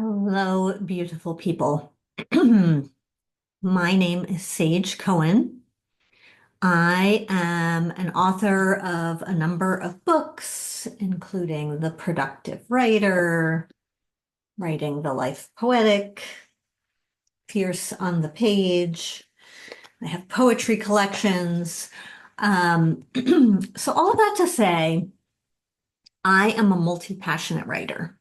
Hello, beautiful people. My name is Sage Cohen. I am an author of a number of books, including The Productive Writer, Writing the Life Poetic, Fierce on the Page. I have poetry collections. So all of that to say, I am a multi-passionate writer.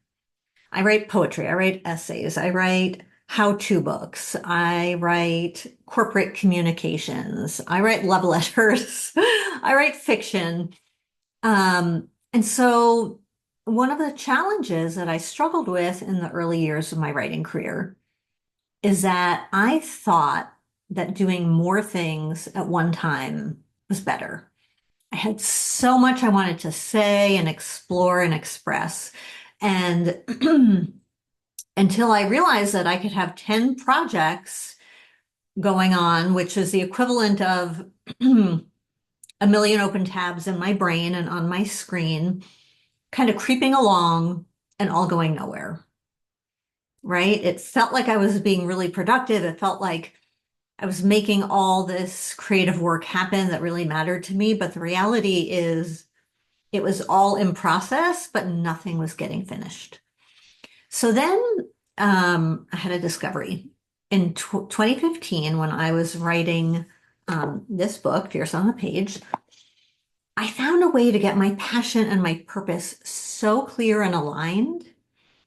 I write poetry, I write essays, I write how-to books, I write corporate communications, I write love letters, I write fiction. And so one of the challenges that I struggled with in the early years of my writing career is that I thought that doing more things at one time was better. I had so much I wanted to say and explore and express. And until I realized that I could have 10 projects going on, which is the equivalent of a million open tabs in my brain and on my screen, kind of creeping along and all going nowhere, right? It felt like I was being really productive. It felt like I was making all this creative work happen that really mattered to me. But the reality is it was all in process, but nothing was getting finished. So then I had a discovery in 2015 when I was writing this book, Fierce on the Page. I found a way to get my passion and my purpose so clear and aligned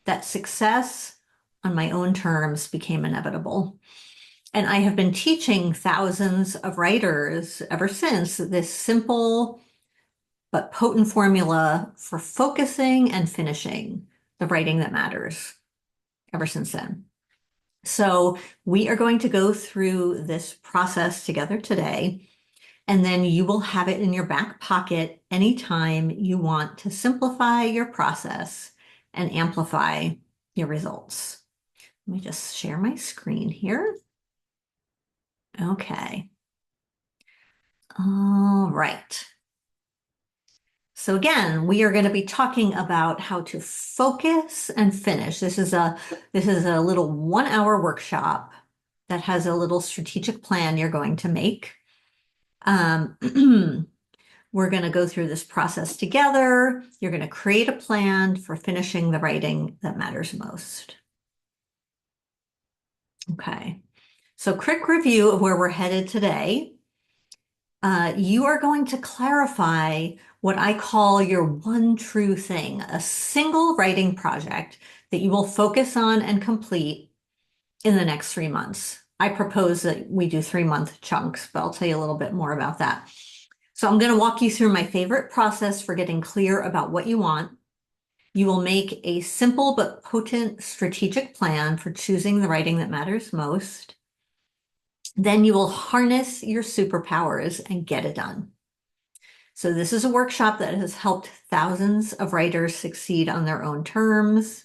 that success on my own terms became inevitable. And I have been teaching thousands of writers ever since this simple but potent formula for focusing and finishing the writing that matters ever since then. So we are going to go through this process together today, and then you will have it in your back pocket anytime you want to simplify your process and amplify your results. Let me just share my screen here. Okay. All right. So again, we are going to be talking about how to focus and finish. This is a little 1 hour workshop that has a little strategic plan you're going to make. We're going to go through this process together. You're going to create a plan for finishing the writing that matters most. Okay. So quick review of where we're headed today. You are going to clarify what I call your one true thing, a single writing project that you will focus on and complete in the next 3 months. I propose that we do 3-month chunks, but I'll tell you a little bit more about that. So I'm going to walk you through my favorite process for getting clear about what you want. You will make a simple but potent strategic plan for choosing the writing that matters most. Then you will harness your superpowers and get it done. So this is a workshop that has helped thousands of writers succeed on their own terms.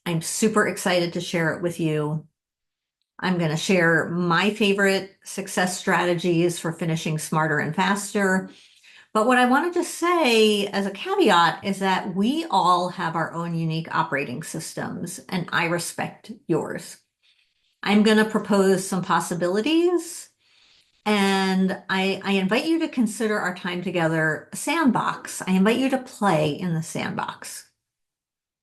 I'm super excited to share it with you. I'm going to share my favorite success strategies for finishing smarter and faster. But what I want to just say as a caveat is that we all have our own unique operating systems, and I respect yours. I'm going to propose some possibilities, and I invite you to consider our time together a sandbox. I invite you to play in the sandbox,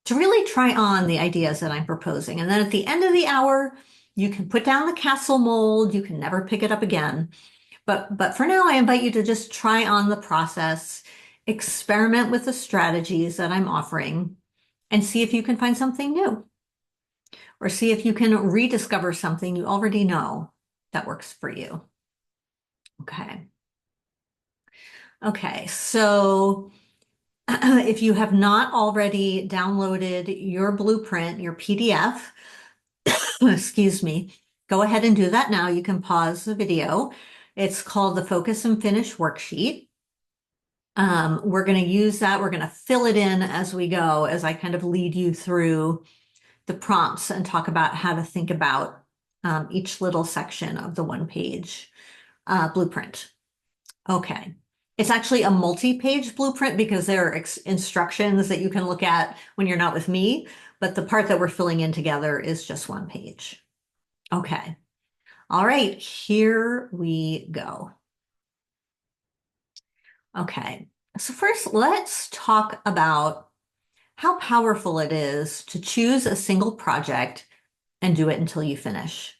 to really try on the ideas that I'm proposing. And then at the end of the hour, you can put down the castle mold. You can never pick it up again. But for now, I invite you to just try on the process, experiment with the strategies that I'm offering, and see if you can find something new, or see if you can rediscover something you already know that works for you. Okay. Okay, so if you have not already downloaded your blueprint, your PDF, excuse me, go ahead and do that now. You can pause the video. It's called the Focus and Finish Worksheet. We're going to use that. We're going to fill it in as we go, as I kind of lead you through the prompts and talk about how to think about each little section of the one-page blueprint. Okay. It's actually a multi-page blueprint because there are instructions that you can look at when you're not with me, but the part that we're filling in together is just one page. Okay. All right, here we go. Okay. So first, let's talk about how powerful it is to choose a single project and do it until you finish.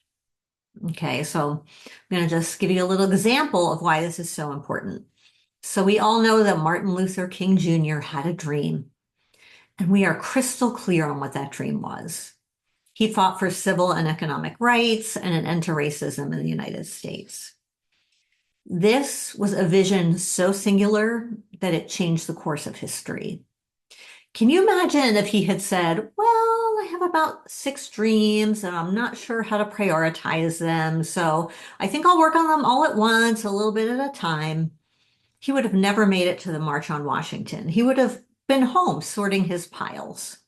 Okay, so I'm going to just give you a little example of why this is so important. So we all know that Martin Luther King Jr. had a dream, and we are crystal clear on what that dream was. He fought for civil and economic rights and an end to racism in the United States. This was a vision so singular that it changed the course of history. Can you imagine if he had said, well, I have about 6 dreams and I'm not sure how to prioritize them, so I think I'll work on them all at once, a little bit at a time. He would have never made it to the March on Washington. He would have been home sorting his piles.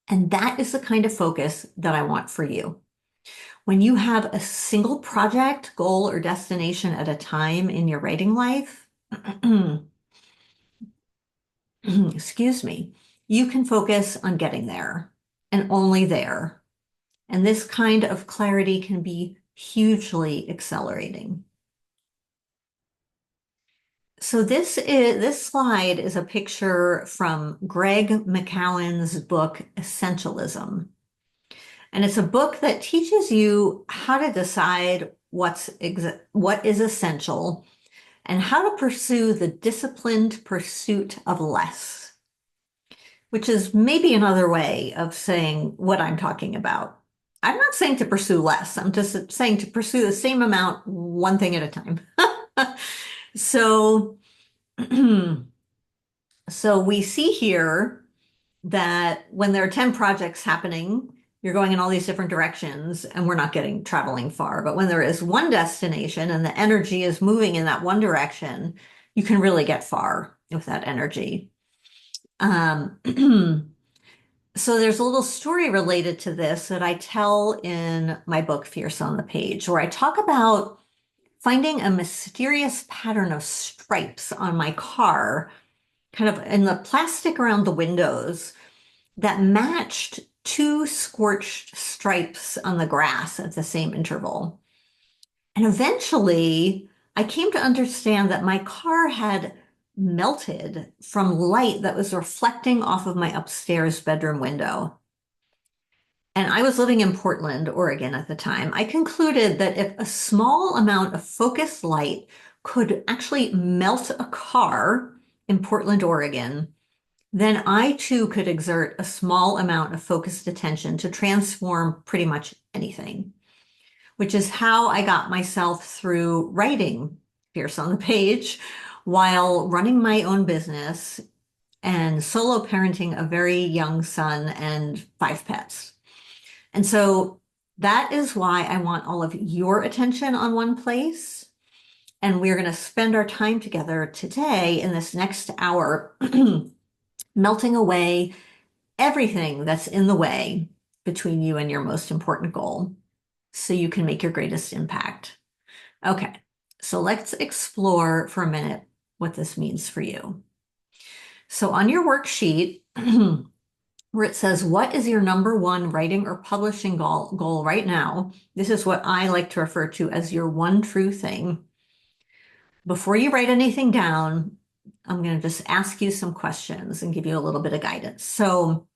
And that is the kind of focus that I want for you. When you have a single project, goal, or destination at a time in your writing life, excuse me, you can focus on getting there and only there. And this kind of clarity can be hugely accelerating. So this slide is a picture from Greg McKeown's book, Essentialism. And it's a book that teaches you how to decide what is essential and how to pursue the disciplined pursuit of less, which is maybe another way of saying what I'm talking about. I'm not saying to pursue less. I'm just saying to pursue the same amount, one thing at a time. So, so we see here that when there are 10 projects happening, you're going in all these different directions and we're not getting traveling far. But when there is one destination and the energy is moving in that one direction, you can really get far with that energy. Um, so there's a little story related to this that I tell in my book, Fierce on the Page, where I talk about finding a mysterious pattern of stripes on my car, kind of in the plastic around the windows that matched two scorched stripes on the grass at the same interval. And eventually, I came to understand that my car had melted from light that was reflecting off of my upstairs bedroom window. And I was living in Portland, Oregon at the time. I concluded that if a small amount of focused light could actually melt a car in Portland, Oregon, then I too could exert a small amount of focused attention to transform pretty much anything, which is how I got myself through writing Fierce on the Page while running my own business and solo parenting a very young son and 5 pets. And so that is why I want all of your attention on one place. And we're going to spend our time together today in this next hour melting away everything that's in the way between you and your most important goal so you can make your greatest impact. Okay, so let's explore for a minute what this means for you. So on your worksheet, where it says, what is your number one writing or publishing goal right now? This is what I like to refer to as your one true thing. Before you write anything down, I'm going to just ask you some questions and give you a little bit of guidance. So,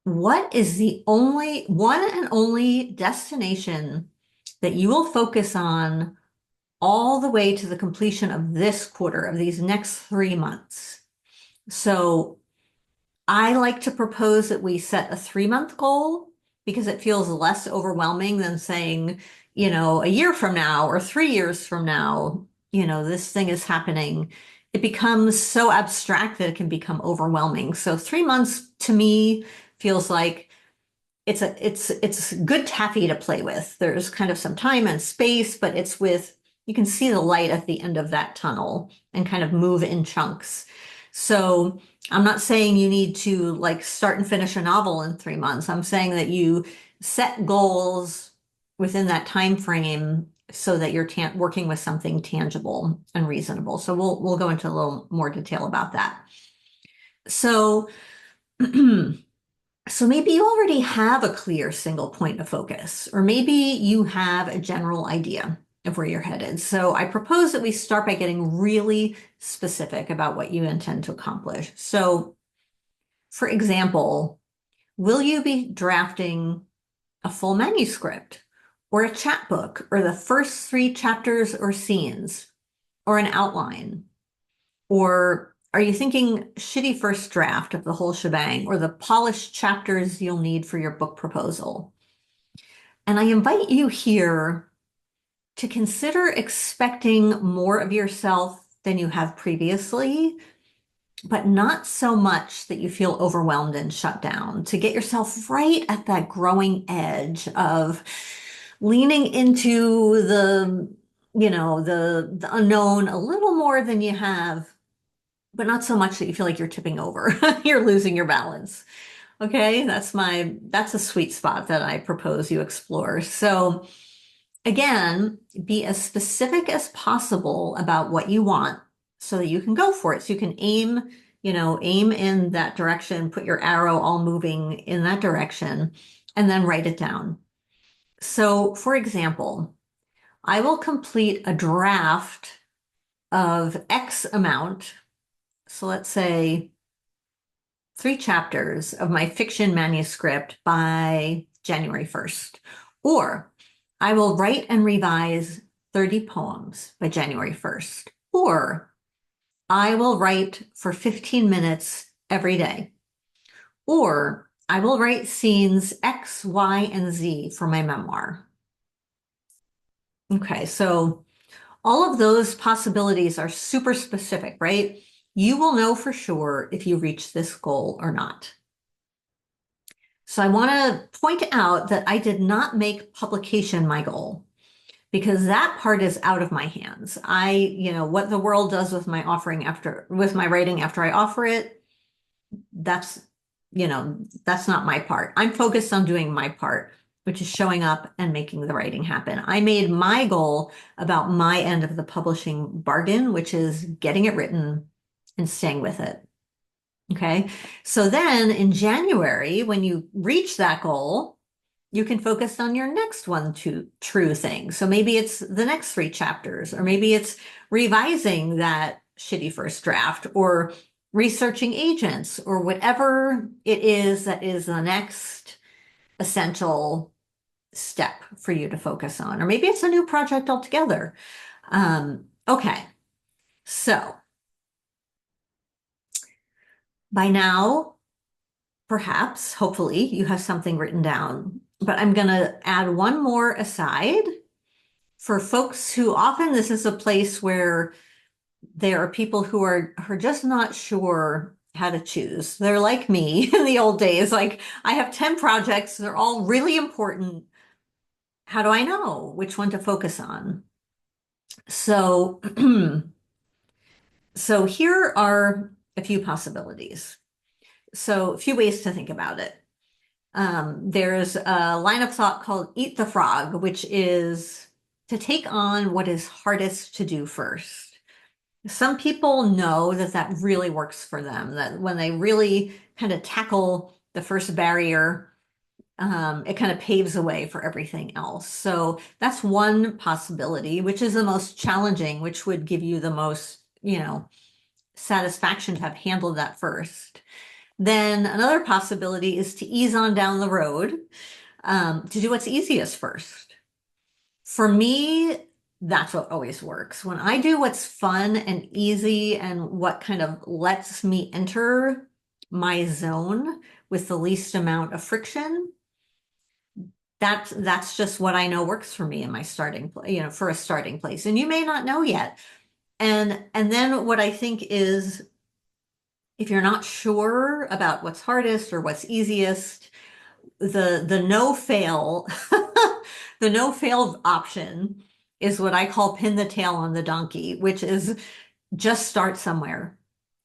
what is the one and only destination that you will focus on all the way to the completion of this quarter, of these next 3 months? So, I like to propose that we set a 3-month goal because it feels less overwhelming than saying, a year from now or 3 years from now, this thing is happening. It becomes so abstract that it can become overwhelming. So 3 months to me feels like it's good taffy to play with. There's kind of some time and space, but you can see the light at the end of that tunnel and kind of move in chunks. So I'm not saying you need to like start and finish a novel in 3 months. I'm saying that you set goals within that time frame so that you're working with something tangible and reasonable. So we'll go into a little more detail about that. So so maybe you already have a clear single point of focus, or maybe you have a general idea of where you're headed. So I propose that we start by getting really specific about what you intend to accomplish. So, for example, will you be drafting a full manuscript, or a chapbook, or the first 3 chapters or scenes, or an outline? Or are you thinking shitty first draft of the whole shebang, or the polished chapters you'll need for your book proposal? And I invite you here to consider expecting more of yourself than you have previously, but not so much that you feel overwhelmed and shut down, to get yourself right at that growing edge of leaning into the unknown a little more than you have, but not so much that you feel like you're tipping over. You're losing your balance. Okay, that's a sweet spot that I propose you explore. So again, be as specific as possible about what you want so that you can go for it. So you can aim in that direction, put your arrow all moving in that direction, and then write it down. So, for example, I will complete a draft of X amount. So let's say 3 chapters of my fiction manuscript by January 1st. Or I will write and revise 30 poems by January 1st. Or I will write for 15 minutes every day. Or I will write scenes X, Y, and Z for my memoir. Okay, so all of those possibilities are super specific, right? You will know for sure if you reach this goal or not. So I want to point out that I did not make publication my goal, because that part is out of my hands. What the world does with my writing after I offer it, that's, that's not my part. I'm focused on doing my part, which is showing up and making the writing happen. I made my goal about my end of the publishing bargain, which is getting it written and staying with it. Okay. So then in January, when you reach that goal, you can focus on your next true thing. So maybe it's the next 3 chapters, or maybe it's revising that shitty first draft, or researching agents, or whatever it is that is the next essential step for you to focus on. Or maybe it's a new project altogether. Okay. So by now, perhaps, hopefully, you have something written down. But I'm going to add one more aside for folks who often this is a place where there are people who are just not sure how to choose. They're like me in the old days. Like, I have 10 projects, they're all really important. How do I know which one to focus on? So, so here are a few possibilities. So, a few ways to think about it. There's a line of thought called Eat the Frog, which is to take on what is hardest to do first. Some people know that that really works for them, that when they really kind of tackle the first barrier, it kind of paves the way for everything else. So that's one possibility, which is the most challenging, which would give you the most, satisfaction to have handled that first. Then another possibility is to ease on down the road, to do what's easiest first. For me, that's what always works. When I do what's fun and easy and what kind of lets me enter my zone with the least amount of friction, that's just what I know works for me in my starting place, for a starting place. And you may not know yet. And then what I think is, if you're not sure about what's hardest or what's easiest, the no fail the no fail option is what I call pin the tail on the donkey, which is just start somewhere.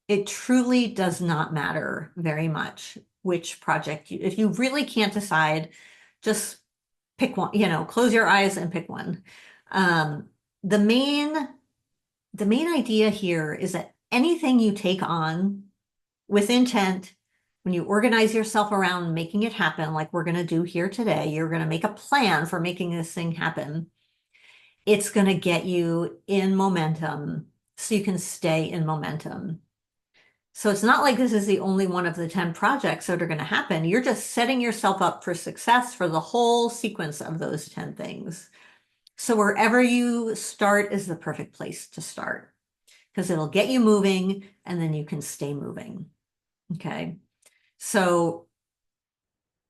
It truly does not matter very much which project if you really can't decide, just pick one, close your eyes and pick one. Um, the main the main idea here is that anything you take on with intent, when you organize yourself around making it happen, like we're going to do here today, you're going to make a plan for making this thing happen. It's going to get you in momentum so you can stay in momentum. So it's not like this is the only one of the 10 projects that are going to happen. You're just setting yourself up for success for the whole sequence of those 10 things. So wherever you start is the perfect place to start because it'll get you moving and then you can stay moving. Okay. So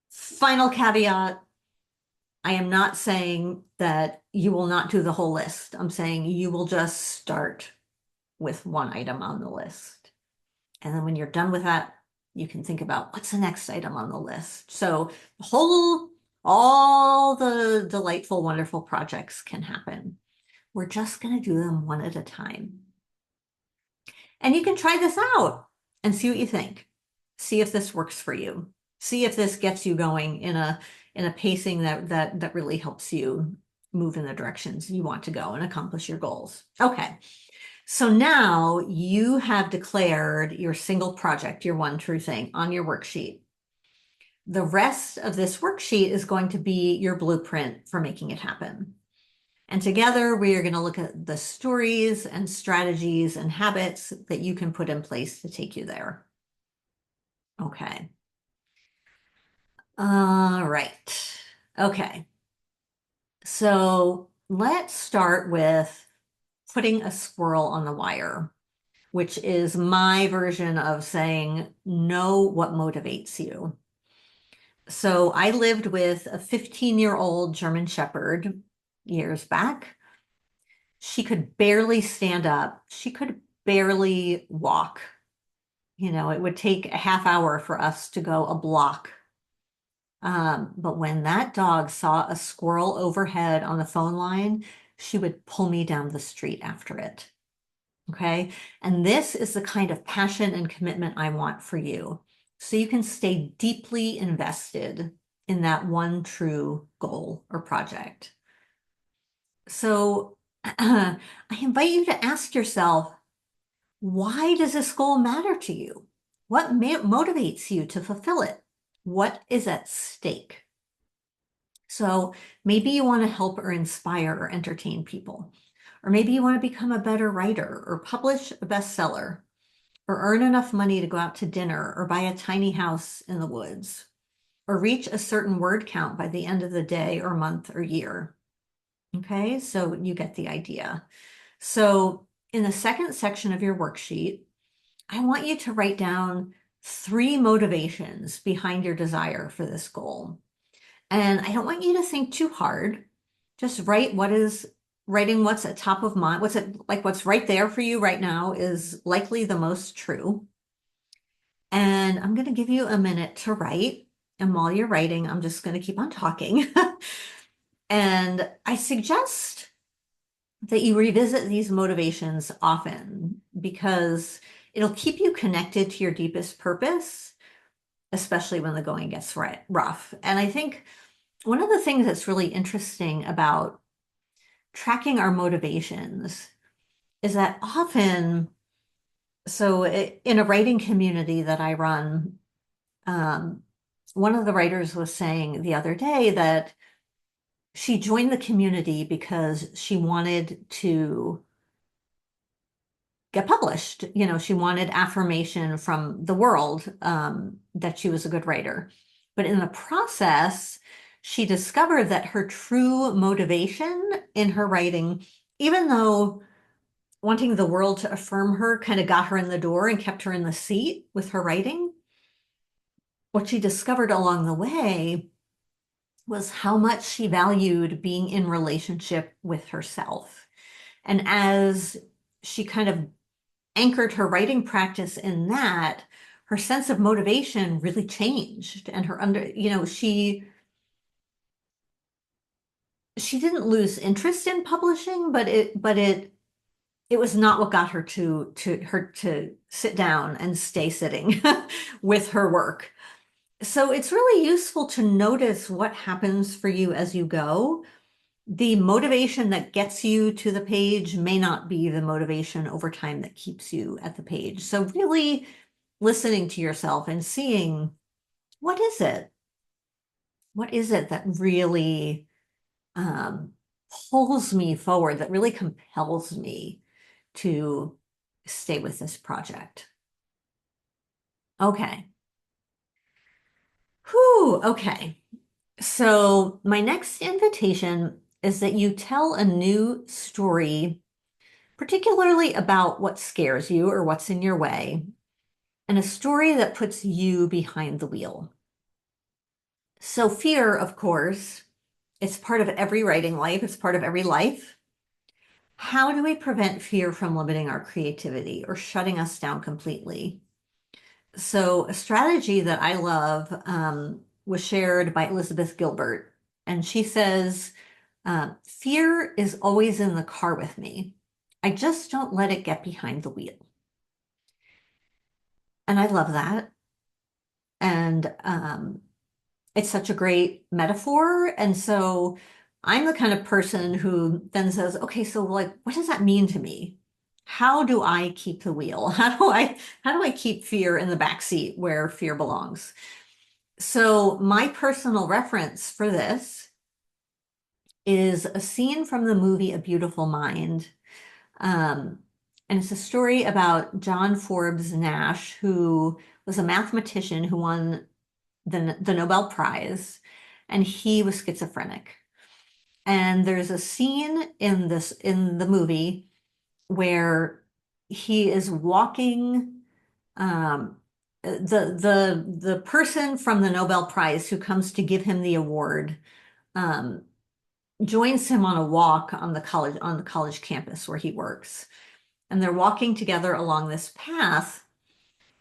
final caveat, I am not saying that you will not do the whole list. I'm saying you will just start with one item on the list. And then when you're done with that, you can think about what's the next item on the list. So all the delightful, wonderful projects can happen. We're just going to do them one at a time. And you can try this out and see what you think. See if this works for you. See if this gets you going in a pacing that really helps you move in the directions you want to go and accomplish your goals. Okay. So now you have declared your single project, your one true thing on your worksheet. The rest of this worksheet is going to be your blueprint for making it happen. And together we are going to look at the stories and strategies and habits that you can put in place to take you there. Okay. All right. Okay. So let's start with putting a squirrel on the wire, which is my version of saying, know what motivates you. So I lived with a 15-year-old German Shepherd years back. She could barely stand up. She could barely walk. It would take a half hour for us to go a block. But when that dog saw a squirrel overhead on the phone line, she would pull me down the street after it. Okay. And this is the kind of passion and commitment I want for you. So you can stay deeply invested in that one true goal or project. So I invite you to ask yourself, why does this goal matter to you? What motivates you to fulfill it? What is at stake? So maybe you want to help or inspire or entertain people. Or maybe you want to become a better writer or publish a bestseller or earn enough money to go out to dinner or buy a tiny house in the woods or reach a certain word count by the end of the day or month or year. Okay, so you get the idea. So in the second section of your worksheet, I want you to write down 3 motivations behind your desire for this goal. And I don't want you to think too hard. Just writing what's at top of mind, what's right there for you right now is likely the most true. And I'm going to give you a minute to write. And while you're writing, I'm just going to keep on talking. And I suggest that you revisit these motivations often because it'll keep you connected to your deepest purpose, especially when the going gets rough. And I think one of the things that's really interesting about tracking our motivations is that often, so in a writing community that I run, one of the writers was saying the other day that she joined the community because she wanted to get published. She wanted affirmation from the world that she was a good writer. But in the process, she discovered that her true motivation in her writing, even though wanting the world to affirm her kind of got her in the door and kept her in the seat with her writing, what she discovered along the way was how much she valued being in relationship with herself. And as she kind of anchored her writing practice in that, her sense of motivation really changed. And she didn't lose interest in publishing, but it was not what got her to sit down and stay sitting with her work. So it's really useful to notice what happens for you as you go. the motivation that gets you to the page may not be the motivation over time that keeps you at the page. So really listening to yourself and seeing, what is it? What is it that really um, pulls me forward, that really compels me to stay with this project? Okay. Whew, okay. So my next invitation is that you tell a new story, particularly about what scares you or what's in your way, and a story that puts you behind the wheel. So fear, of course, it's part of every writing life, it's part of every life. How do we prevent fear from limiting our creativity or shutting us down completely? So a strategy that I love was shared by Elizabeth Gilbert, and she says, fear is always in the car with me. I just don't let it get behind the wheel. And I love that. And it's such a great metaphor. And so I'm the kind of person who then says, okay, so like, what does that mean to me? How do I keep the wheel? How do I keep fear in the back seat where fear belongs? So my personal reference for this is a scene from the movie A Beautiful Mind. Um, and it's a story about John Forbes Nash, who was a mathematician who won the Nobel Prize, and he was schizophrenic. And there's a scene in the movie where he is walking the person from the Nobel Prize who comes to give him the award um, joins him on a walk on the college campus where he works. And they're walking together along this path.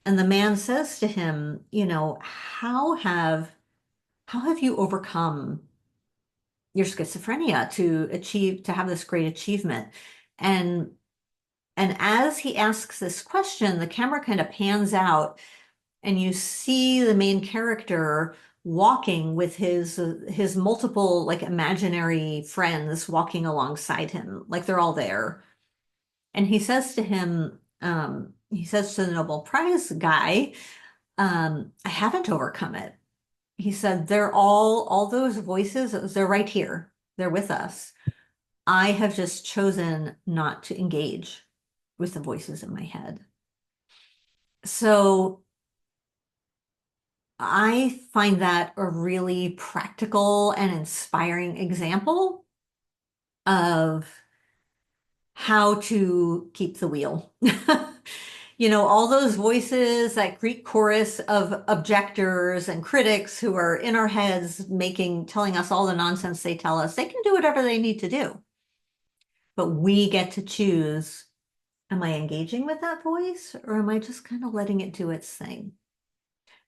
And the man says to him, you know, how have you overcome your schizophrenia to have this great achievement? And and as he asks this question, the camera kind of pans out and you see the main character walking with his multiple like imaginary friends walking alongside him, like they're all there. And he says to him, he says to the Nobel Prize guy, I haven't overcome it. He said, they're all those voices, they're right here. They're with us. I have just chosen not to engage with the voices in my head. So I find that a really practical and inspiring example of how to keep the wheel. You know, all those voices, that Greek chorus of objectors and critics who are in our heads telling us all the nonsense they tell us, they can do whatever they need to do. But we get to choose, am I engaging with that voice or am I just kind of letting it do its thing?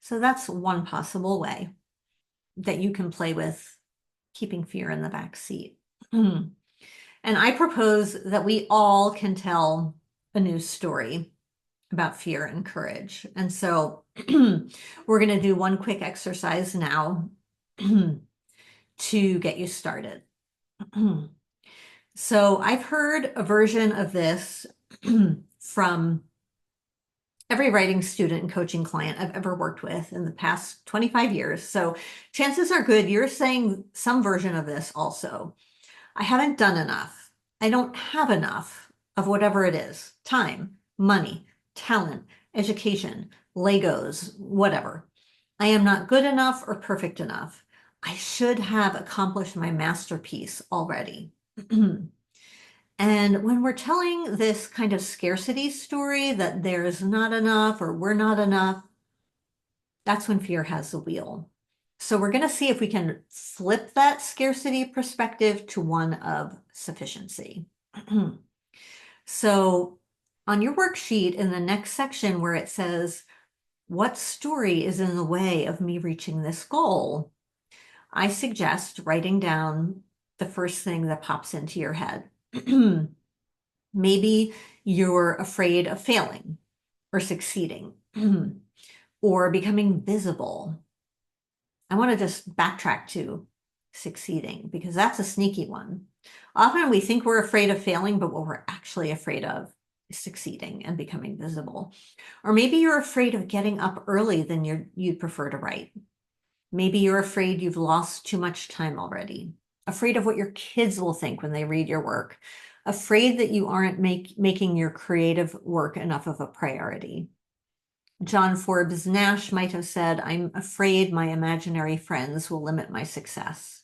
So that's one possible way that you can play with keeping fear in the back seat. And I propose that we all can tell a new story about fear and courage. And so we're going to do one quick exercise now to get you started. So I've heard a version of this from every writing student and coaching client I've ever worked with in the past 25 years. So chances are good you're saying some version of this also. I haven't done enough. I don't have enough of whatever it is, time, money, talent, education, Legos, whatever. I am not good enough or perfect enough. I should have accomplished my masterpiece already. And when we're telling this kind of scarcity story that there's not enough or we're not enough, that's when fear has the wheel. So we're going to see if we can flip that scarcity perspective to one of sufficiency. So on your worksheet in the next section where it says, what story is in the way of me reaching this goal? I suggest writing down the first thing that pops into your head. Maybe you're afraid of failing or succeeding or becoming visible. I want to just backtrack to succeeding, because that's a sneaky one. Often we think we're afraid of failing, but what we're actually afraid of is succeeding and becoming visible. Or maybe you're afraid of getting up early than you'd prefer to write. Maybe you're afraid you've lost too much time already, afraid of what your kids will think when they read your work, afraid that you aren't making your creative work enough of a priority. John Forbes Nash might have said, "I'm afraid my imaginary friends will limit my success."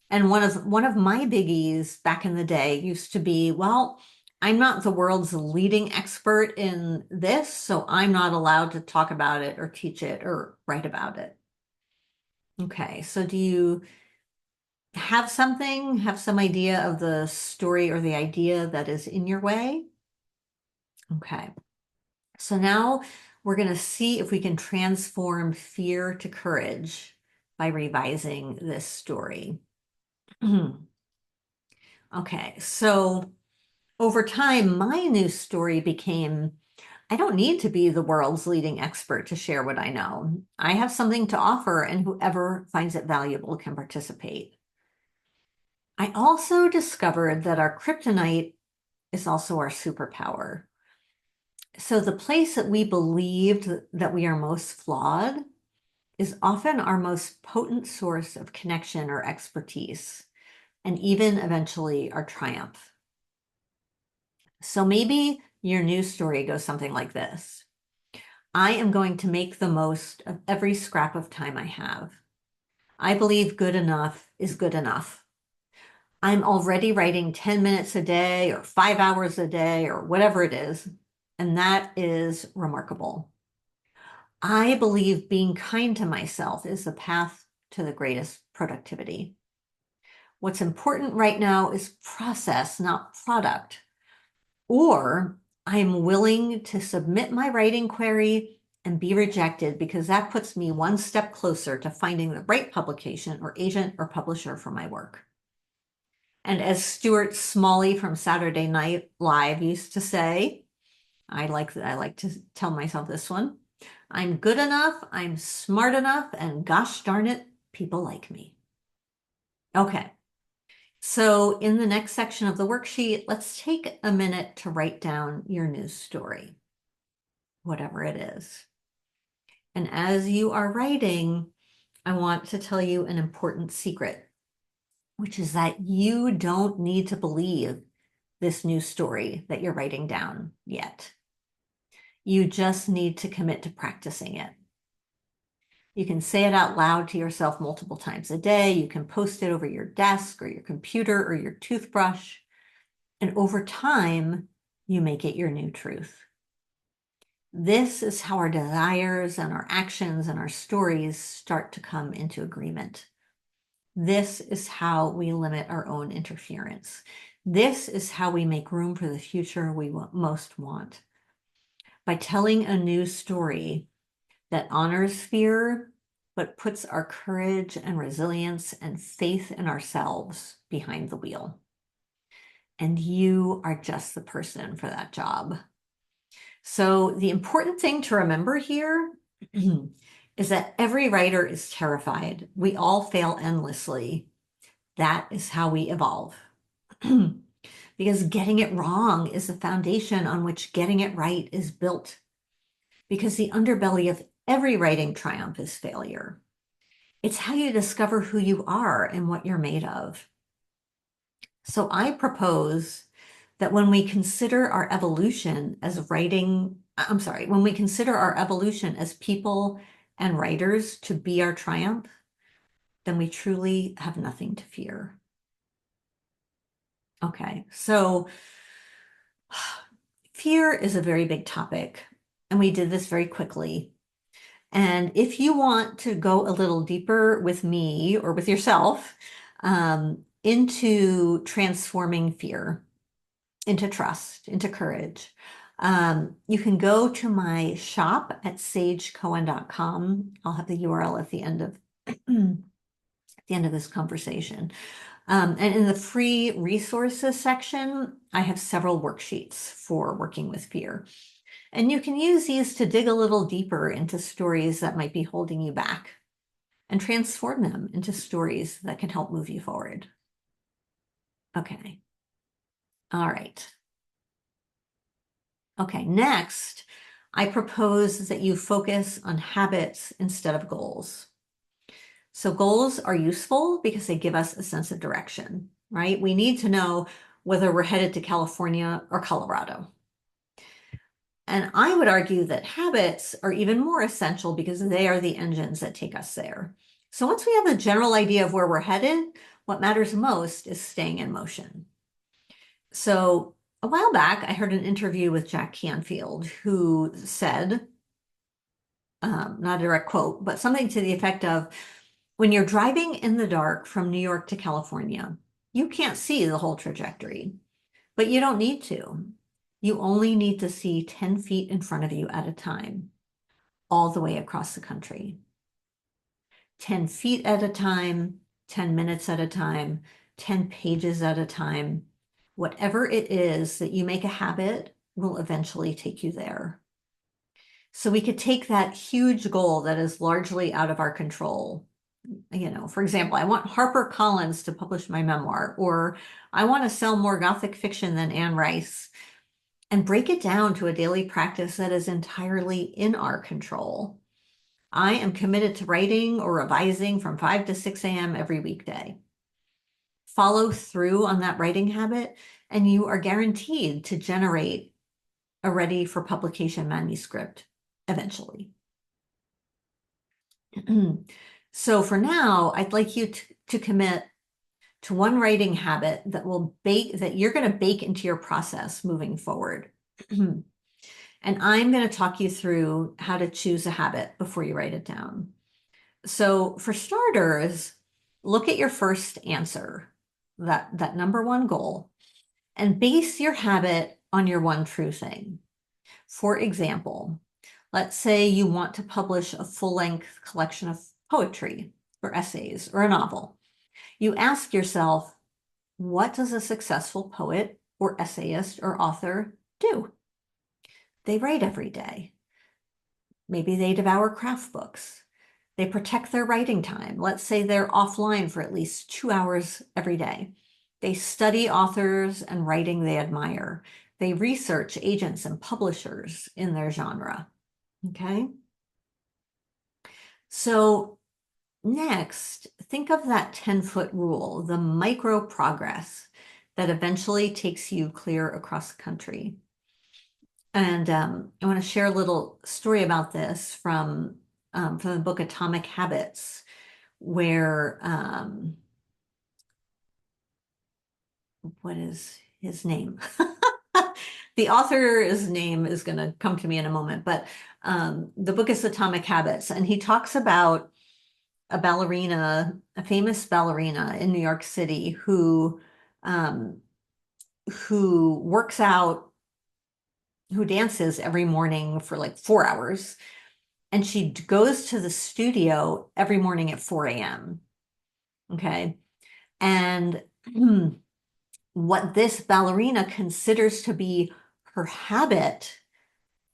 And one of my biggies back in the day used to be, well, I'm not the world's leading expert in this, so I'm not allowed to talk about it or teach it or write about it. Okay, so do you have some idea of the story or the idea that is in your way? Okay, so now we're going to see if we can transform fear to courage by revising this story. Okay, so over time, my new story became, I don't need to be the world's leading expert to share what I know. I have something to offer, and whoever finds it valuable can participate. I also discovered that our kryptonite is also our superpower. So the place that we believed that we are most flawed is often our most potent source of connection or expertise, and even eventually our triumph. So maybe your news story goes something like this. I am going to make the most of every scrap of time I have. I believe good enough is good enough. I'm already writing 10 minutes a day or 5 hours a day or whatever it is, and that is remarkable. I believe being kind to myself is the path to the greatest productivity. What's important right now is process, not product. Or I'm willing to submit my writing query and be rejected because that puts me one step closer to finding the right publication or agent or publisher for my work. And as Stuart Smalley from Saturday Night Live used to say, I like to tell myself this one, I'm good enough, I'm smart enough, and gosh darn it, people like me. Okay. So in the next section of the worksheet, let's take a minute to write down your news story, whatever it is. And as you are writing, I want to tell you an important secret, which is that you don't need to believe this news story that you're writing down yet. You just need to commit to practicing it. You can say it out loud to yourself multiple times a day. You can post it over your desk or your computer or your toothbrush. And over time, you make it your new truth. This is how our desires and our actions and our stories start to come into agreement. This is how we limit our own interference. This is how we make room for the future we most want. By telling a new story that honors fear, but puts our courage and resilience and faith in ourselves behind the wheel. And you are just the person for that job. So the important thing to remember here is that every writer is terrified. We all fail endlessly. That is how we evolve. Because getting it wrong is the foundation on which getting it right is built. Because the underbelly of every writing triumph is failure. It's how you discover who you are and what you're made of. So I propose that when we consider our evolution as when we consider our evolution as people and writers to be our triumph, then we truly have nothing to fear. Okay, so fear is a very big topic, and we did this very quickly. And if you want to go a little deeper with me or with yourself into transforming fear, into trust, into courage, you can go to my shop at sagecohen.com. I'll have the URL at the end of this conversation. And in the free resources section, I have several worksheets for working with fear. And you can use these to dig a little deeper into stories that might be holding you back. and transform them into stories that can help move you forward. Okay. All right. Okay, next, I propose that you focus on habits instead of goals. So goals are useful because they give us a sense of direction, right? We need to know whether we're headed to California or Colorado. And I would argue that habits are even more essential because they are the engines that take us there. So once we have a general idea of where we're headed, what matters most is staying in motion. So a while back, I heard an interview with Jack Canfield, who said, not a direct quote, but something to the effect of, when you're driving in the dark from New York to California, you can't see the whole trajectory, but you don't need to. You only need to see 10 feet in front of you at a time, all the way across the country. 10 feet at a time, 10 minutes at a time, 10 pages at a time. Whatever it is that you make a habit will eventually take you there. So we could take that huge goal that is largely out of our control. For example, I want HarperCollins to publish my memoir, or I want to sell more Gothic fiction than Anne Rice, and break it down to a daily practice that is entirely in our control. I am committed to writing or revising from 5 to 6 a.m. every weekday. Follow through on that writing habit, and you are guaranteed to generate a ready for publication manuscript eventually. So for now, I'd like you to commit to one writing habit that you're going to bake into your process moving forward. And I'm going to talk you through how to choose a habit before you write it down. So for starters, look at your first answer, that number one goal, and base your habit on your one true thing. For example, let's say you want to publish a full-length collection of poetry or essays or a novel. You ask yourself, what does a successful poet or essayist or author do? They write every day. Maybe they devour craft books. They protect their writing time. Let's say they're offline for at least 2 hours every day. They study authors and writing they admire. They research agents and publishers in their genre. Okay? So next, think of that 10-foot rule, the micro progress that eventually takes you clear across the country. And I want to share a little story about this from the book Atomic Habits, where what is his name? The author's name is going to come to me in a moment, but the book is Atomic Habits, and he talks about a ballerina, a famous ballerina in New York City who works out, who dances every morning for like 4 hours. And she goes to the studio every morning at 4 a.m. Okay. And what this ballerina considers to be her habit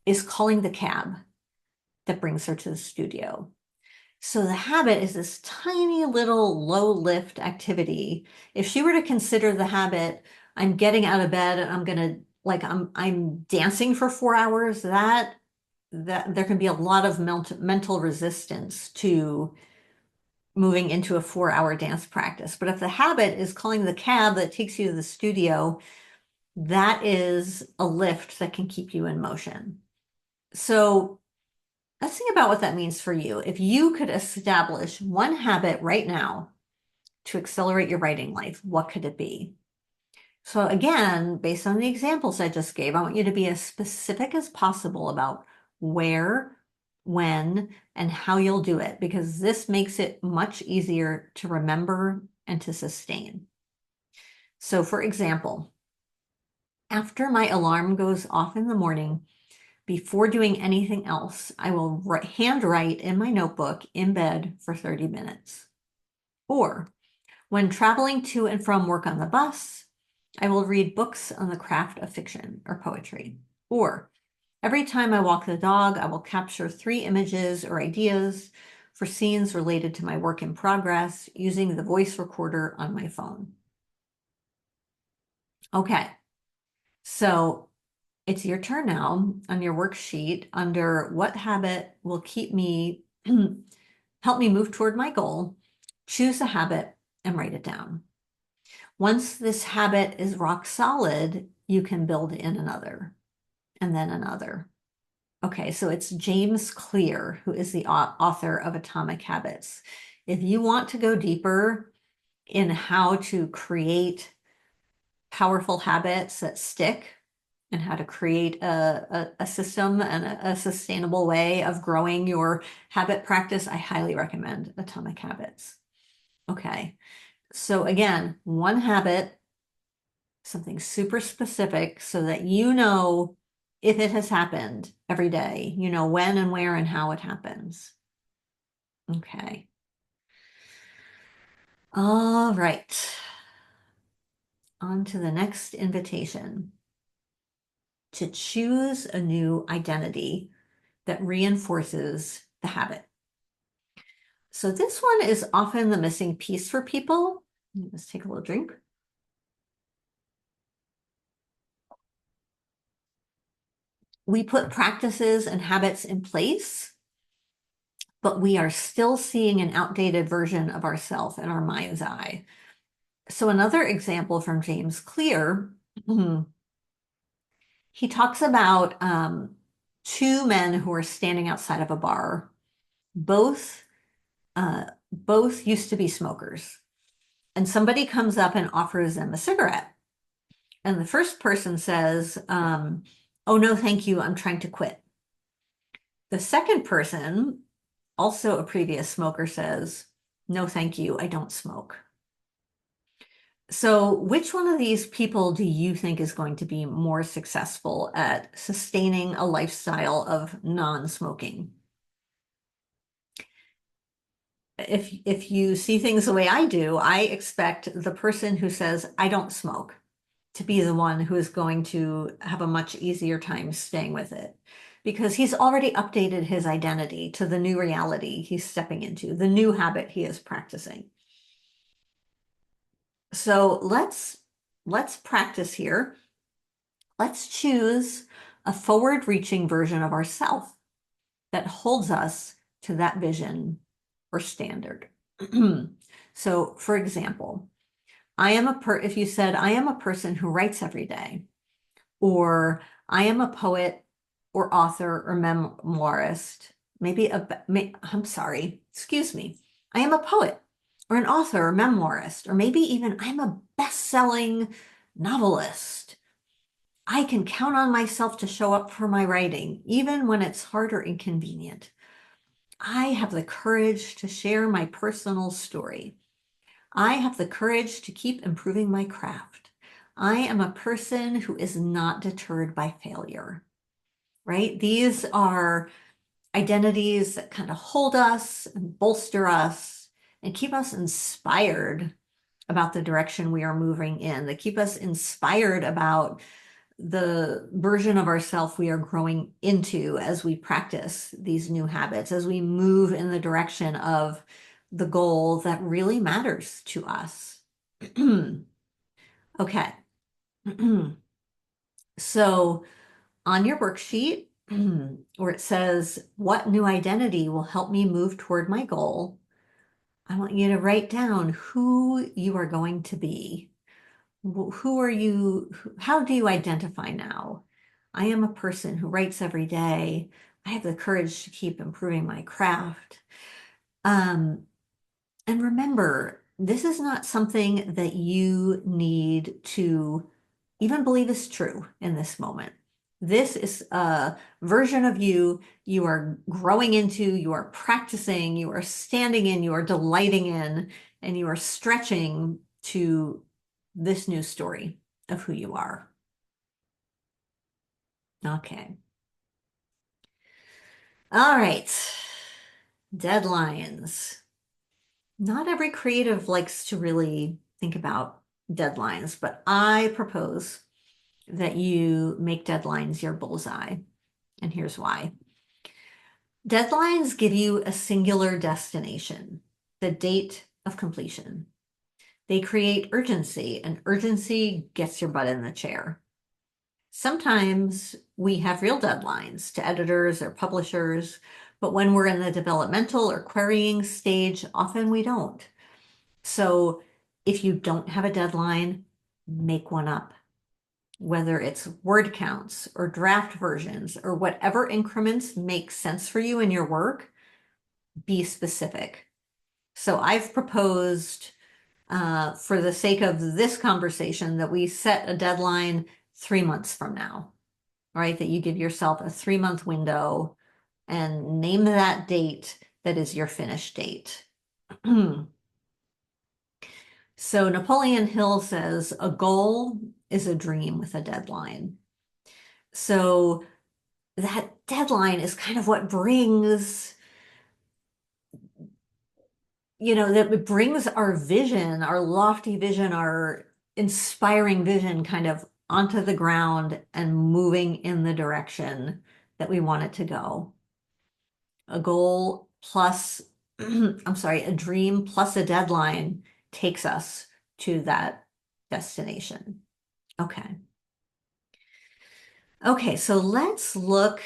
is calling the cab that brings her to the studio. So the habit is this tiny little low lift activity. If she were to consider the habit, I'm getting out of bed and I'm dancing for 4 hours, that there can be a lot of mental resistance to moving into a 4-hour dance practice. But if the habit is calling the cab that takes you to the studio, that is a lift that can keep you in motion. So let's think about what that means for you. If you could establish one habit right now to accelerate your writing life, what could it be? So again, based on the examples I just gave, I want you to be as specific as possible about where, when, and how you'll do it, because this makes it much easier to remember and to sustain. So for example, after my alarm goes off in the morning, before doing anything else, I will handwrite in my notebook in bed for 30 minutes. Or when traveling to and from work on the bus, I will read books on the craft of fiction or poetry. Or every time I walk the dog, I will capture 3 images or ideas for scenes related to my work in progress using the voice recorder on my phone. Okay, so it's your turn now on your worksheet under what habit will keep me, help me move toward my goal. Choose a habit and write it down. Once this habit is rock solid, you can build in another and then another. Okay, so it's James Clear, who is the author of Atomic Habits. If you want to go deeper in how to create powerful habits that stick and how to create a system and a sustainable way of growing your habit practice, I highly recommend Atomic Habits. Okay, so again, one habit, something super specific so that you know if it has happened every day, you know when and where and how it happens. Okay. All right. On to the next invitation. To choose a new identity that reinforces the habit. So this one is often the missing piece for people. Let's take a little drink. We put practices and habits in place, but we are still seeing an outdated version of ourselves in our mind's eye. So another example from James Clear, he talks about two men who are standing outside of a bar. Both used to be smokers, and somebody comes up and offers them a cigarette. And the first person says, "Oh no, thank you. I'm trying to quit." The second person, also a previous smoker, says, "No, thank you. I don't smoke." So, which one of these people do you think is going to be more successful at sustaining a lifestyle of non-smoking? If you see things the way I do, I expect the person who says, "I don't smoke," to be the one who is going to have a much easier time staying with it because he's already updated his identity to the new reality he's stepping into, the new habit he is practicing. So let's practice here. Let's choose a forward-reaching version of ourselves that holds us to that vision or standard. So, for example, if you said, "I am a person who writes every day," or "I am a poet or author or memoirist," I'm sorry, excuse me. "I am a poet or an author or memoirist," or maybe even "I'm a best-selling novelist. I can count on myself to show up for my writing, even when it's hard or inconvenient. I have the courage to share my personal story. I have the courage to keep improving my craft. I am a person who is not deterred by failure," right? These are identities that kind of hold us and bolster us and keep us inspired about the direction we are moving in. They keep us inspired about the version of ourself we are growing into as we practice these new habits, as we move in the direction of the goal that really matters to us. Okay. So on your worksheet, where it says, "What new identity will help me move toward my goal?" I want you to write down who you are going to be. Who are you? How do you identify now? "I am a person who writes every day. I have the courage to keep improving my craft." And remember, this is not something that you need to even believe is true in this moment. This is a version of you you are growing into, you are practicing, you are standing in, you are delighting in, and you are stretching to this new story of who you are. Okay. All right. Deadlines. Not every creative likes to really think about deadlines, but I propose that you make deadlines your bullseye. And here's why. Deadlines give you a singular destination, the date of completion. They create urgency, and urgency gets your butt in the chair. Sometimes we have real deadlines to editors or publishers, but when we're in the developmental or querying stage, often we don't. So if you don't have a deadline, make one up. Whether it's word counts or draft versions or whatever increments make sense for you in your work, be specific. So I've proposed, for the sake of this conversation, that we set a deadline 3 months from now, right? That you give yourself a 3-month window and name that date that is your finish date. So Napoleon Hill says a goal is a dream with a deadline. So that deadline is kind of what brings, that brings our vision, our lofty vision, our inspiring vision kind of onto the ground and moving in the direction that we want it to go. A goal plus, I'm sorry, a dream plus a deadline takes us to that destination. Okay. Okay, so let's look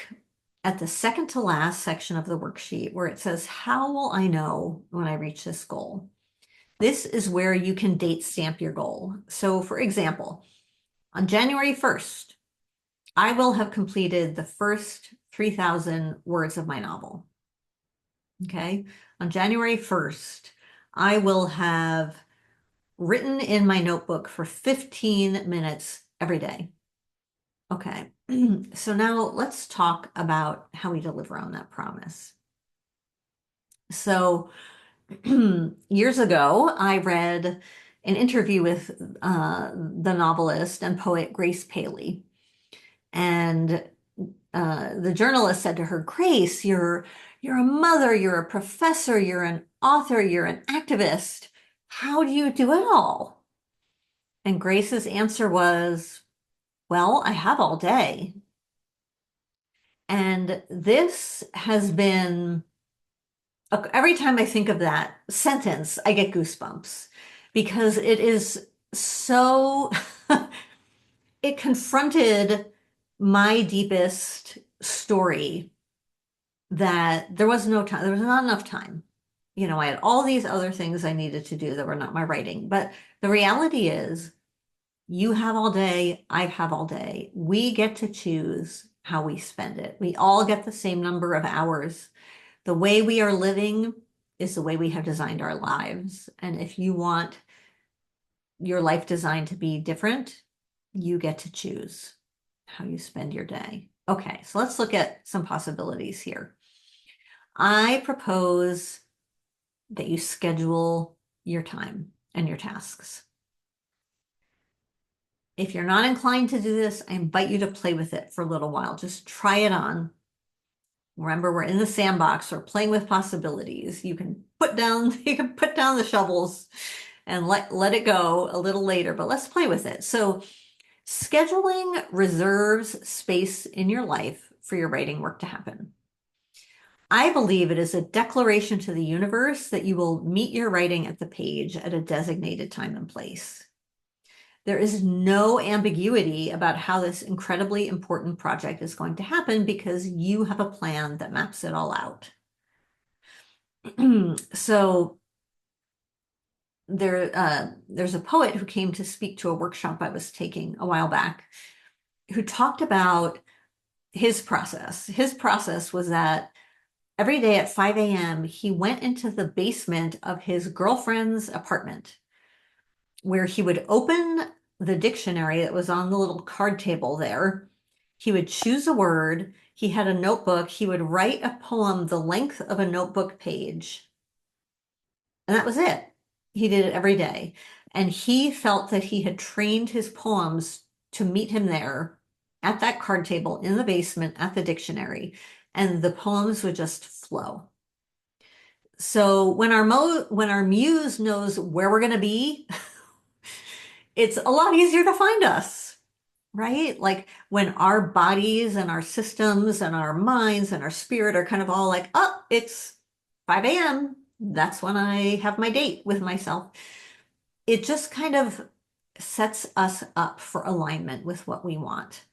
at the second to last section of the worksheet where it says, how will I know when I reach this goal? This is where you can date stamp your goal. So for example, on January 1st, I will have completed the first 3,000 words of my novel. Okay. On January 1st, I will have written in my notebook for 15 minutes every day. Okay. So now let's talk about how we deliver on that promise. So years ago, I read an interview with the novelist and poet Grace Paley. And the journalist said to her, Grace, you're a mother, you're a professor, you're an author, you're an activist. How do you do it all? And Grace's answer was, well, I have all day. And this has been, every time I think of that sentence, I get goosebumps because it is so, it confronted my deepest story that there was no time, there was not enough time. I had all these other things I needed to do that were not my writing. But the reality is, you have all day, I have all day. We get to choose how we spend it. We all get the same number of hours. The way we are living is the way we have designed our lives. And if you want your life designed to be different, you get to choose how you spend your day. Okay, so let's look at some possibilities here. I propose that you schedule your time and your tasks. If you're not inclined to do this, I invite you to play with it for a little while. Just try it on. Remember, we're in the sandbox. We're playing with possibilities. You can put down the shovels and let it go a little later, but let's play with it. So scheduling reserves space in your life for your writing work to happen. I believe it is a declaration to the universe that you will meet your writing at the page at a designated time and place. There is no ambiguity about how this incredibly important project is going to happen because you have a plan that maps it all out. So there's a poet who came to speak to a workshop I was taking a while back who talked about his process. His process was that every day at 5 a.m., he went into the basement of his girlfriend's apartment where he would open the dictionary that was on the little card table there. He would choose a word. He had a notebook. He would write a poem the length of a notebook page. And that was it. He did it every day. And he felt that he had trained his poems to meet him there at that card table in the basement at the dictionary. And the poems would just flow. So when our muse knows where we're going to be, it's a lot easier to find us, right? Like when our bodies and our systems and our minds and our spirit are kind of all like, oh, it's 5 a.m. That's when I have my date with myself. It just kind of sets us up for alignment with what we want.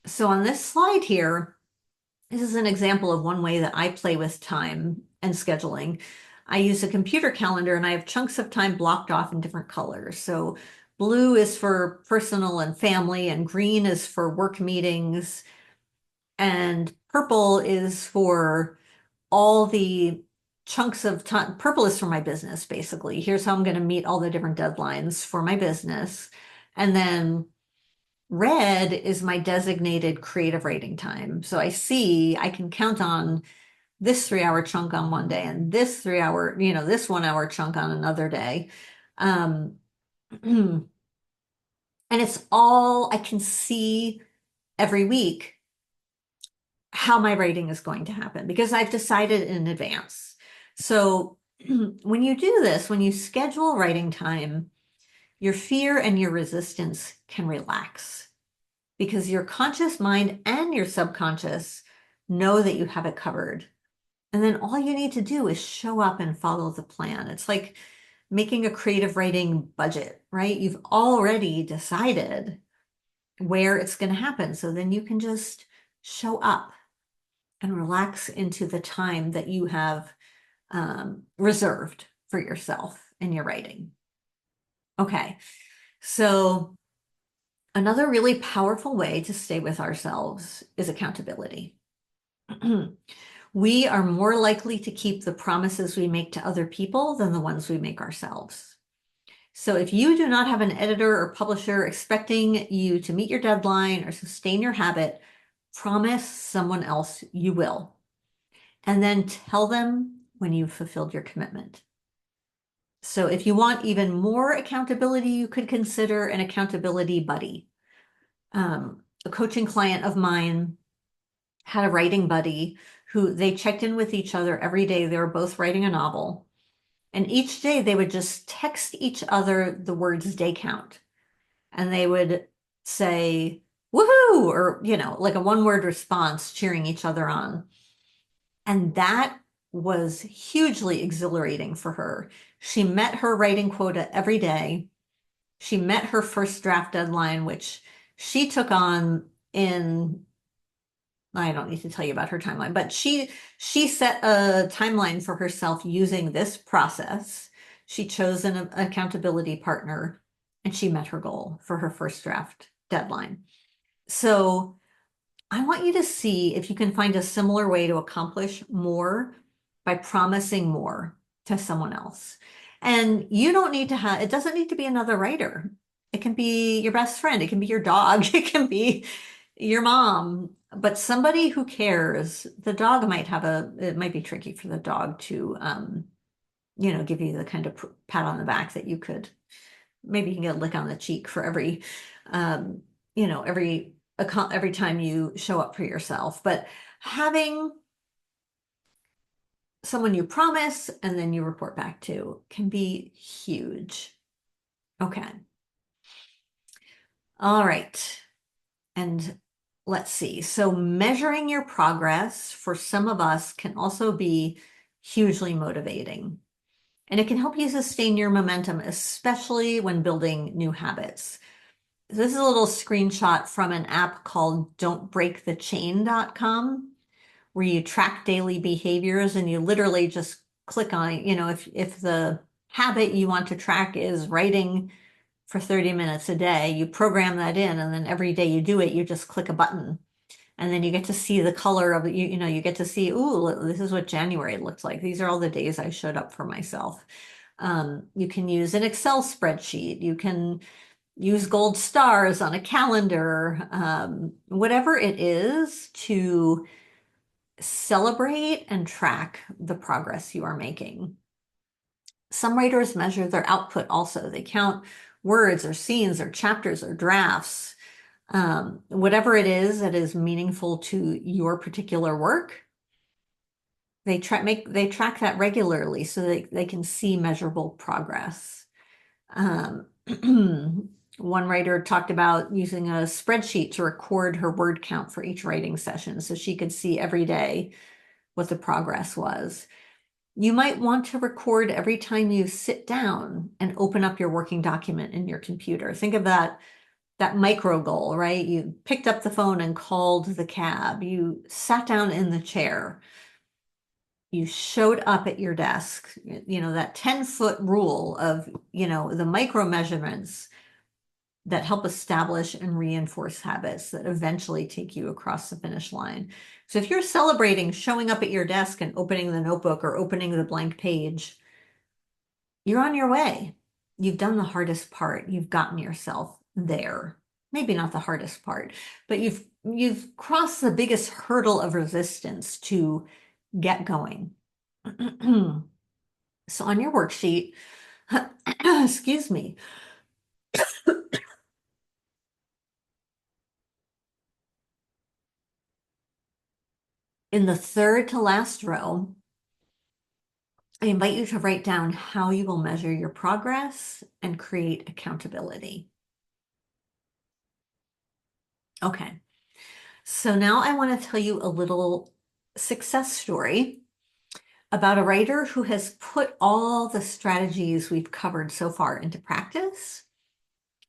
So on this slide here, this is an example of one way that I play with time and scheduling. I use a computer calendar and I have chunks of time blocked off in different colors. So blue is for personal and family, and green is for work meetings, and purple is for all the chunks of time. Purple is for my business, basically. Here's how I'm going to meet all the different deadlines for my business. And then red is my designated creative writing time. So I can count on this 3 hour chunk on one day and this 3 hour, this 1 hour chunk on another day. Um, and it's all I can see every week how my writing is going to happen because I've decided in advance. So when you do this, when you schedule writing time, your fear and your resistance can relax because your conscious mind and your subconscious know that you have it covered. And then all you need to do is show up and follow the plan. It's like making a creative writing budget, right? You've already decided where it's going to happen. So then you can just show up and relax into the time that you have reserved for yourself in your writing. Okay, so another really powerful way to stay with ourselves is accountability. We are more likely to keep the promises we make to other people than the ones we make ourselves. So if you do not have an editor or publisher expecting you to meet your deadline or sustain your habit, promise someone else you will. And then tell them when you've fulfilled your commitment. So if you want even more accountability, you could consider an accountability buddy. A coaching client of mine had a writing buddy who they checked in with each other every day. They were both writing a novel. And each day they would just text each other the words day count. And they would say, woohoo, or, like a one-word response, cheering each other on. And that was hugely exhilarating for her. She met her writing quota every day. She met her first draft deadline, which she took on in, I don't need to tell you about her timeline, but she set a timeline for herself using this process. She chose an accountability partner and she met her goal for her first draft deadline. So I want you to see if you can find a similar way to accomplish more by promising more to someone else. And you don't need to have, it doesn't need to be another writer. It can be your best friend. It can be your dog. It can be your mom, but somebody who cares. The dog it might be tricky for the dog to, give you the kind of pat on the back that you could, maybe you can get a lick on the cheek for um, every time you show up for yourself. But having someone you promise and then you report back to can be huge. Okay. All right. And let's see. So measuring your progress for some of us can also be hugely motivating. And it can help you sustain your momentum, especially when building new habits. This is a little screenshot from an app called don'tbreakthechain.com, where you track daily behaviors and you literally just click on it. If the habit you want to track is writing for 30 minutes a day, you program that in, and then every day you do it, you just click a button. And then you get to see the color of it. You get to see, ooh, this is what January looks like. These are all the days I showed up for myself. You can use an Excel spreadsheet. You can use gold stars on a calendar, whatever it is to celebrate and track the progress you are making. Some writers measure their output also. They count words or scenes or chapters or drafts, whatever it is that is meaningful to your particular work. They track that regularly so they can see measurable progress. One writer talked about using a spreadsheet to record her word count for each writing session so she could see every day what the progress was. You might want to record every time you sit down and open up your working document in your computer. Think of that micro goal, right? You picked up the phone and called the cab. You sat down in the chair. You showed up at your desk. That 10-foot rule of, the micro measurements that help establish and reinforce habits that eventually take you across the finish line. So if you're celebrating showing up at your desk and opening the notebook or opening the blank page, you're on your way. You've done the hardest part. You've gotten yourself there. Maybe not the hardest part, but you've crossed the biggest hurdle of resistance to get going. So on your worksheet, excuse me, in the third to last row, I invite you to write down how you will measure your progress and create accountability. Okay, so now I want to tell you a little success story about a writer who has put all the strategies we've covered so far into practice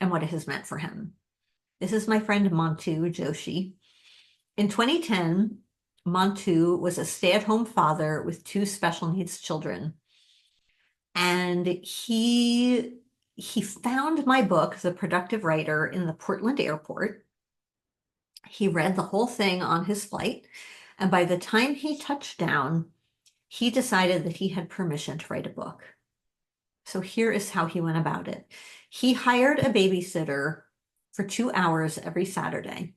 and what it has meant for him. This is my friend Mantu Joshi. In 2010, Mantu was a stay-at-home father with two special needs children. And he found my book, The Productive Writer, in the Portland airport. He read the whole thing on his flight. And by the time he touched down, he decided that he had permission to write a book. So here is how he went about it. He hired a babysitter for 2 hours every Saturday,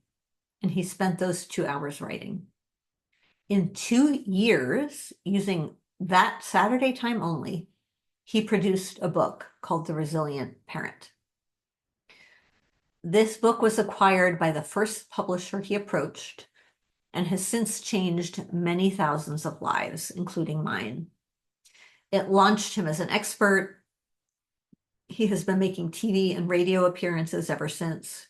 and he spent those 2 hours writing. In 2 years, using that Saturday time only, he produced a book called The Resilient Parent. This book was acquired by the first publisher he approached and has since changed many thousands of lives, including mine. It launched him as an expert. He has been making TV and radio appearances ever since.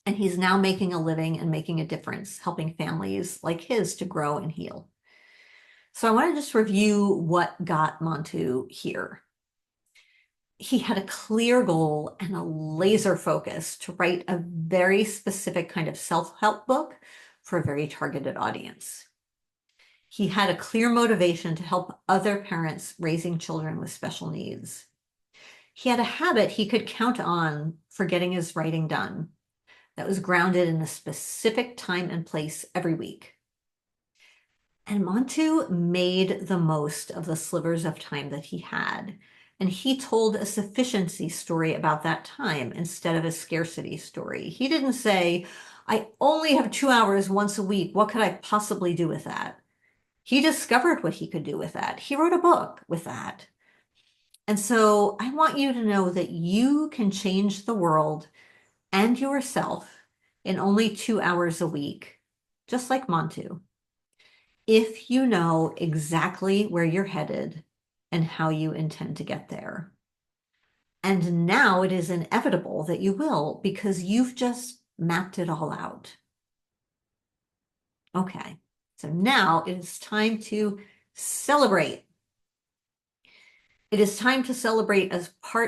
And he's now making a living and making a difference, helping families like his to grow and heal. So I want to just review what got Mantu here. He had a clear goal and a laser focus to write a very specific kind of self-help book for a very targeted audience. He had a clear motivation to help other parents raising children with special needs. He had a habit he could count on for getting his writing done that was grounded in a specific time and place every week. And Mantu made the most of the slivers of time that he had. And he told a sufficiency story about that time instead of a scarcity story. He didn't say, I only have 2 hours once a week. What could I possibly do with that? He discovered what he could do with that. He wrote a book with that. And so I want you to know that you can change the world and yourself in only 2 hours a week, just like Mantu, if you know exactly where you're headed and how you intend to get there. And now it is inevitable that you will, because you've just mapped it all out. Okay, so now it is time to celebrate. It is time to celebrate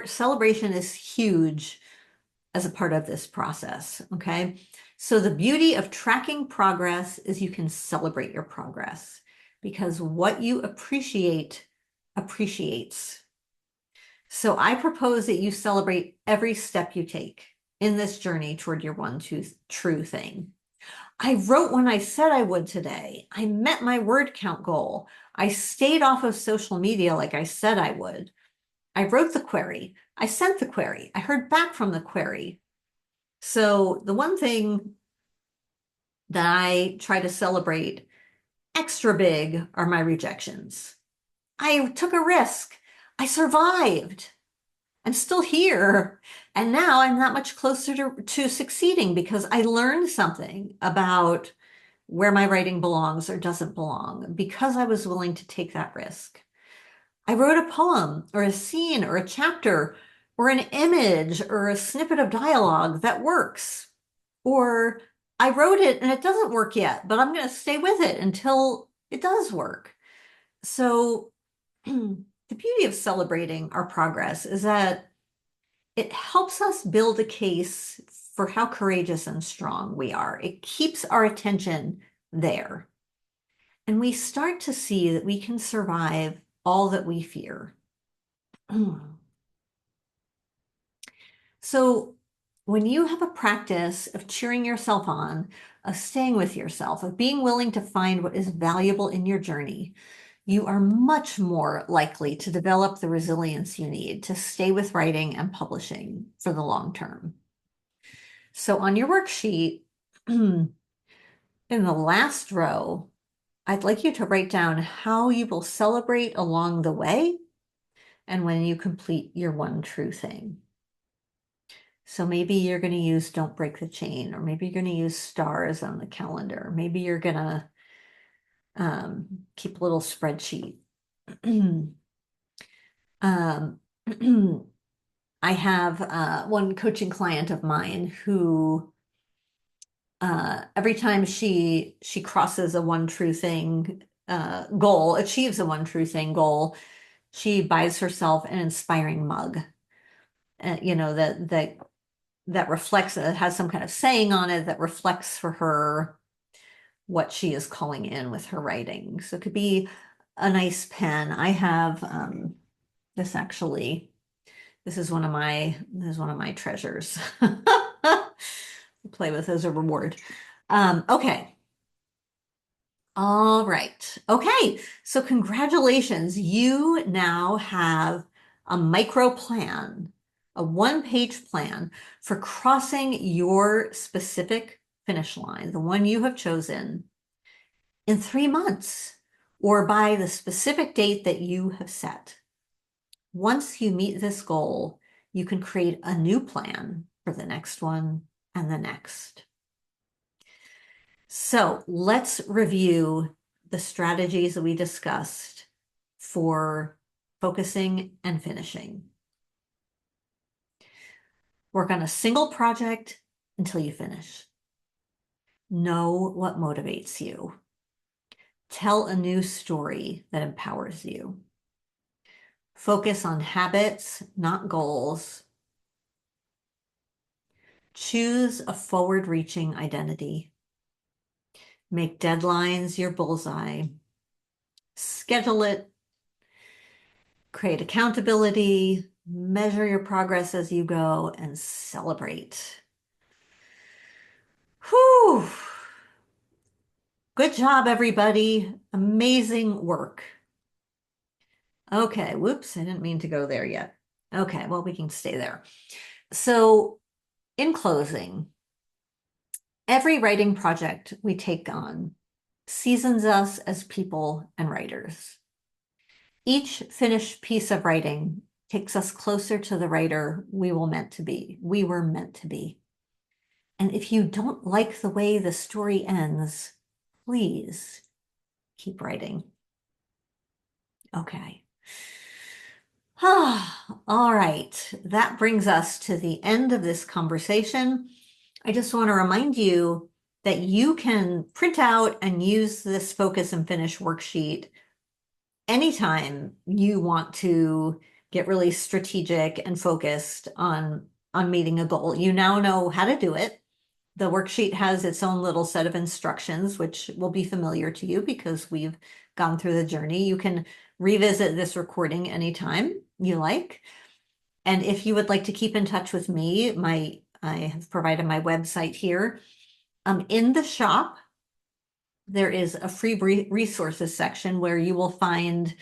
celebration is huge as a part of this process, okay? So the beauty of tracking progress is you can celebrate your progress because what you appreciate appreciates. So I propose that you celebrate every step you take in this journey toward your one true thing. I wrote when I said I would today. I met my word count goal. I stayed off of social media like I said I would. I wrote the query. I sent the query. I heard back from the query. So the one thing that I try to celebrate extra big are my rejections. I took a risk. I survived. I'm still here. And now I'm that much closer to succeeding because I learned something about where my writing belongs or doesn't belong because I was willing to take that risk. I wrote a poem or a scene or a chapter or an image or a snippet of dialogue that works. Or I wrote it and it doesn't work yet, but I'm going to stay with it until it does work. So the beauty of celebrating our progress is that it helps us build a case for how courageous and strong we are. It keeps our attention there. And we start to see that we can survive all that we fear. So when you have a practice of cheering yourself on, of staying with yourself, of being willing to find what is valuable in your journey, you are much more likely to develop the resilience you need to stay with writing and publishing for the long term. So on your worksheet, in the last row, I'd like you to write down how you will celebrate along the way and when you complete your one true thing. So maybe you're going to use Don't Break the Chain, or maybe you're going to use stars on the calendar. Maybe you're going to keep a little spreadsheet. um, I have one coaching client of mine who every time she crosses a one true thing goal, achieves a one true thing goal, she buys herself an inspiring mug. That reflects, it has some kind of saying on it that reflects for her what she is calling in with her writing. So it could be a nice pen. I have this actually. This is one of my treasures. Play with as a reward. Okay. All right. Okay. So congratulations. You now have a micro plan, a one-page plan for crossing your specific finish line, the one you have chosen, in 3 months or by the specific date that you have set. Once you meet this goal, you can create a new plan for the next one and the next. So let's review the strategies that we discussed for focusing and finishing. Work on a single project until you finish. Know what motivates you. Tell a new story that empowers you. Focus on habits, not goals. Choose a forward-reaching identity. Make deadlines your bullseye. Schedule it. Create accountability. Measure your progress as you go and celebrate. Whew. Good job, everybody. Amazing work. Okay, whoops, I didn't mean to go there yet. Okay, well, we can stay there. So in closing, every writing project we take on seasons us as people and writers. Each finished piece of writing takes us closer to the writer we were meant to be. And if you don't like the way the story ends, please keep writing. Okay. All right. That brings us to the end of this conversation. I just want to remind you that you can print out and use this focus and finish worksheet anytime you want to get really strategic and focused on meeting a goal. You now know how to do it. The worksheet has its own little set of instructions, which will be familiar to you because we've gone through the journey. You can revisit this recording anytime you like. And if you would like to keep in touch with me, I have provided my website here. In the shop, there is a free resources section where you will find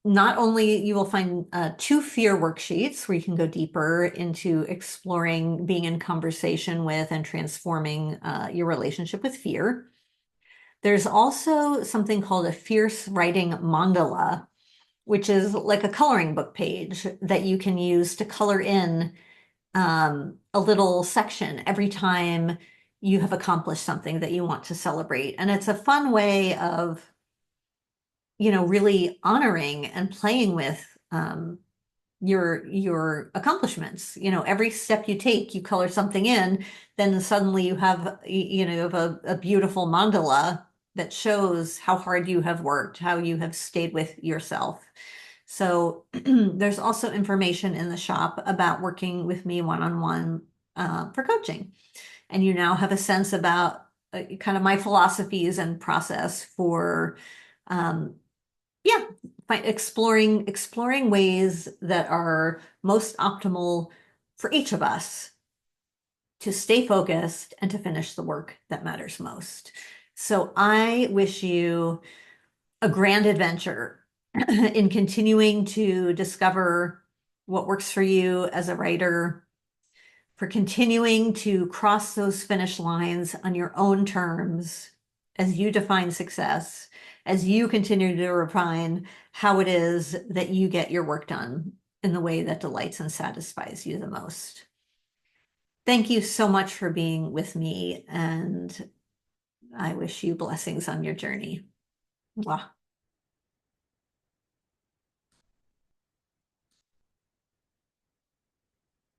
not only you will find 2 fear worksheets where you can go deeper into exploring being in conversation with and transforming your relationship with fear. There's also something called a fierce writing mandala, which is like a coloring book page that you can use to color in a little section every time you have accomplished something that you want to celebrate. And it's a fun way of, really honoring and playing with your accomplishments. Every step you take, you color something in, then suddenly you have a beautiful mandala that shows how hard you have worked, how you have stayed with yourself. So there's also information in the shop about working with me one-on-one for coaching. And you now have a sense about kind of my philosophies and process for um, yeah, exploring ways that are most optimal for each of us to stay focused and to finish the work that matters most. So I wish you a grand adventure in continuing to discover what works for you as a writer, for continuing to cross those finish lines on your own terms as you define success, as you continue to refine how it is that you get your work done in the way that delights and satisfies you the most. Thank you so much for being with me, and I wish you blessings on your journey. Mwah.